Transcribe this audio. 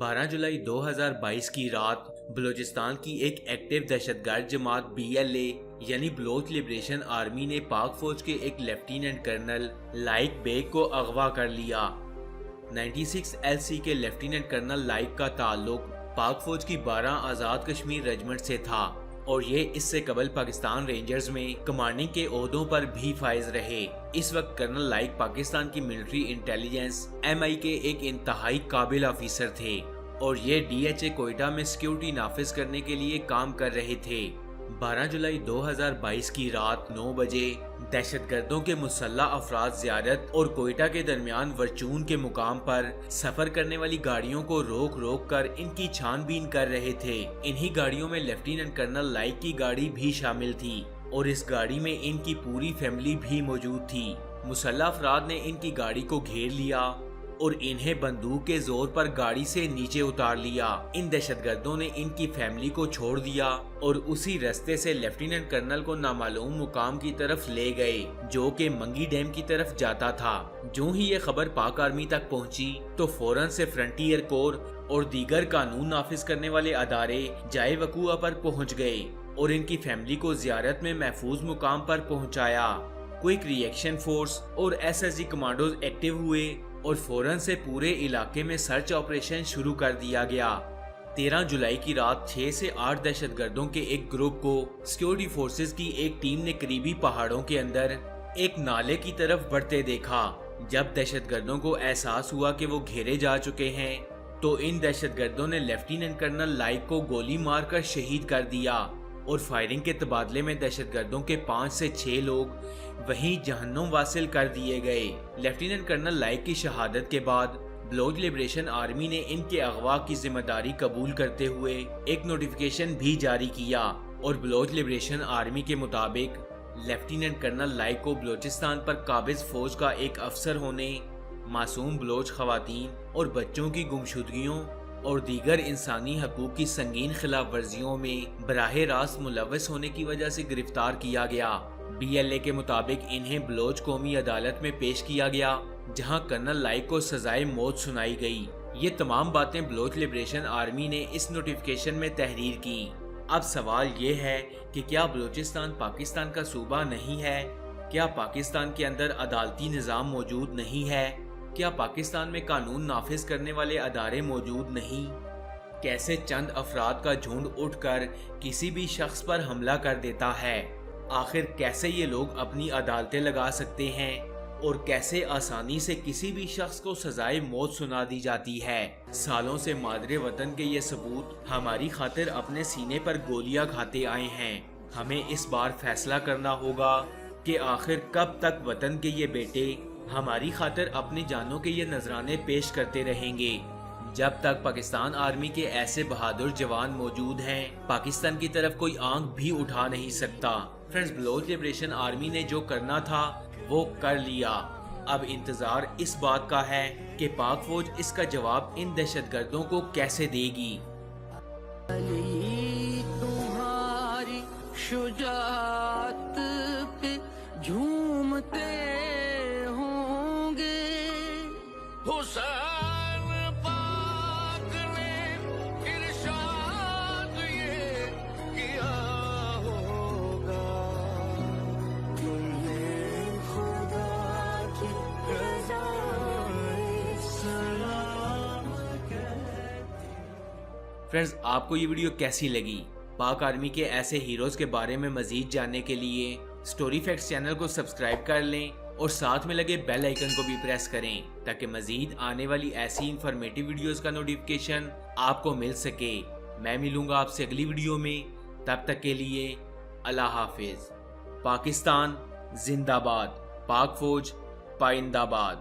12 जुलाई 2022 की रात बलूचिस्तान की एक एक्टिव दहशतगर्द जमात BLA यानी बलोच लिबरेशन आर्मी ने पाक फौज के एक लेफ्टिनेंट कर्नल लाइक बेग को अगवा कर लिया। 96 LC के लेफ्टिनेंट कर्नल लाइक का ताल्लुक पाक फौज की 12 आज़ाद कश्मीर रेजिमेंट से था और ये इससे कबल पाकिस्तान रेंजर्स में कमांडिंग के ओहदों पर भी फाइज रहे। इस वक्त कर्नल लाइक पाकिस्तान की मिलिट्री इंटेलिजेंस MI के एक इंतहाई काबिल ऑफिसर थे और ये DHA कोयटा में सिक्योरिटी नाफिज करने के लिए काम कर रहे थे। 12 जुलाई 2022 की रात 9 बजे दहशतगर्दों के मुसल्ला अफराद ज़ियारत और कोयटा के दरमियान वरचून के मुकाम पर सफर करने वाली गाड़ियों को रोक रोक कर इनकी छानबीन कर रहे थे। इन्हीं गाड़ियों में लेफ्टिनेंट कर्नल लाइक की गाड़ी भी शामिल थी और इस गाड़ी में इनकी पूरी फैमिली भी मौजूद थी। मुसल्ला अफराद ने इनकी गाड़ी को घेर लिया और इन्हें बंदूक के जोर पर गाड़ी से नीचे उतार लिया। इन दहशतगर्दों ने इनकी फैमिली को छोड़ दिया और उसी रास्ते से लेफ्टिनेंट कर्नल को नामालूम मुकाम की तरफ ले गए जो कि मंगी डैम की तरफ जाता था। जो ही ये खबर पाक आर्मी तक पहुंची तो फौरन से फ्रंटियर कोर और दीगर कानून नाफिज करने वाले अदारे जाए वकूआ पर पहुंच गए और इनकी फैमिली को जियारत में महफूज मुकाम पर पहुंचाया। क्विक रिएक्शन फोर्स और SSG कमांडोज एक्टिव हुए और फौरन से पूरे इलाके में सर्च ऑपरेशन शुरू कर दिया गया। 13 जुलाई की रात 6 से 8 दहशतगर्दों के एक ग्रुप को सिक्योरिटी फोर्सेस की एक टीम ने करीबी पहाड़ों के अंदर एक नाले की तरफ बढ़ते देखा। जब दहशतगर्दों को एहसास हुआ कि वो घेरे जा चुके हैं तो इन दहशतगर्दों ने लेफ्टिनेंट कर्नल लाइक को गोली मारकर शहीद कर दिया और फायरिंग के तबादले में दहशतगर्दों के 5 से 6 लोग वहीं जहन्नुम वासिल कर दिए गए। लेफ्टिनेंट कर्नल लाइक की शहादत के बाद बलोच लिबरेशन आर्मी ने इनके अगवा की जिम्मेदारी कबूल करते हुए एक नोटिफिकेशन भी जारी किया और बलोच लिबरेशन आर्मी के मुताबिक लेफ्टिनेंट कर्नल लाइक को बलोचिस्तान पर काबिज फौज का एक अफसर होने, मासूम बलोच खवातीन और बच्चों की गुमशुदगियों और दीगर इंसानी हकूक की संगीन खिलाफ वर्जियों में बराह रास्त मुलव्वस होने की वजह से गिरफ्तार किया गया। BLA के मुताबिक इन्हें बलोच कौमी अदालत में पेश किया गया जहां कर्नल लाइक को सजाए मौत सुनाई गई। ये तमाम बातें बलोच लिबरेशन आर्मी ने इस नोटिफिकेशन में तहरीर की। अब सवाल ये है कि क्या बलोचिस्तान पाकिस्तान का सूबा नहीं है? क्या पाकिस्तान के अंदर अदालती निज़ाम मौजूद नहीं है? क्या पाकिस्तान में कानून नाफिज करने वाले अदारे मौजूद नहीं? कैसे चंद अफराद का झुंड उठकर किसी भी शख्स पर हमला कर देता है? आखिर कैसे ये लोग अपनी अदालतें लगा सकते हैं और कैसे आसानी से किसी भी शख्स को सजाए मौत सुना दी जाती है? सालों से मादरे वतन के ये सबूत हमारी खातिर अपने सीने पर गोलियां खाते आए हैं। हमें इस बार फैसला करना होगा कि आखिर कब तक वतन के ये बेटे हमारी खातिर अपनी जानों के ये नजराने पेश करते रहेंगे। जब तक पाकिस्तान आर्मी के ऐसे बहादुर जवान मौजूद हैं, पाकिस्तान की तरफ कोई आंख भी उठा नहीं सकता। फ्रेंड्स, बलोच लिबरेशन आर्मी ने जो करना था वो कर लिया। अब इंतजार इस बात का है कि पाक फौज इसका जवाब इन दहशतगर्दों को कैसे देगी। तुम्हारी शुजाअत पे झूमते होंगे हुसैन पाक ने इरशाद ये किया होगा, तुम्हें खुदा की रज़ा सलाम कहती। फ्रेंड्स, आपको ये वीडियो कैसी लगी? पाक आर्मी के ऐसे हीरोज के बारे में मजीद जानने के लिए स्टोरी फैक्ट्स चैनल को सब्सक्राइब कर लें और साथ में लगे बेल आइकन को भी प्रेस करें ताकि मजीद आने वाली ऐसी इंफॉर्मेटिव वीडियोस का नोटिफिकेशन आपको मिल सके। मैं मिलूंगा आपसे अगली वीडियो में, तब तक के लिए अल्लाह हाफिज। पाकिस्तान जिंदाबाद, पाक फौज पाइंदाबाद।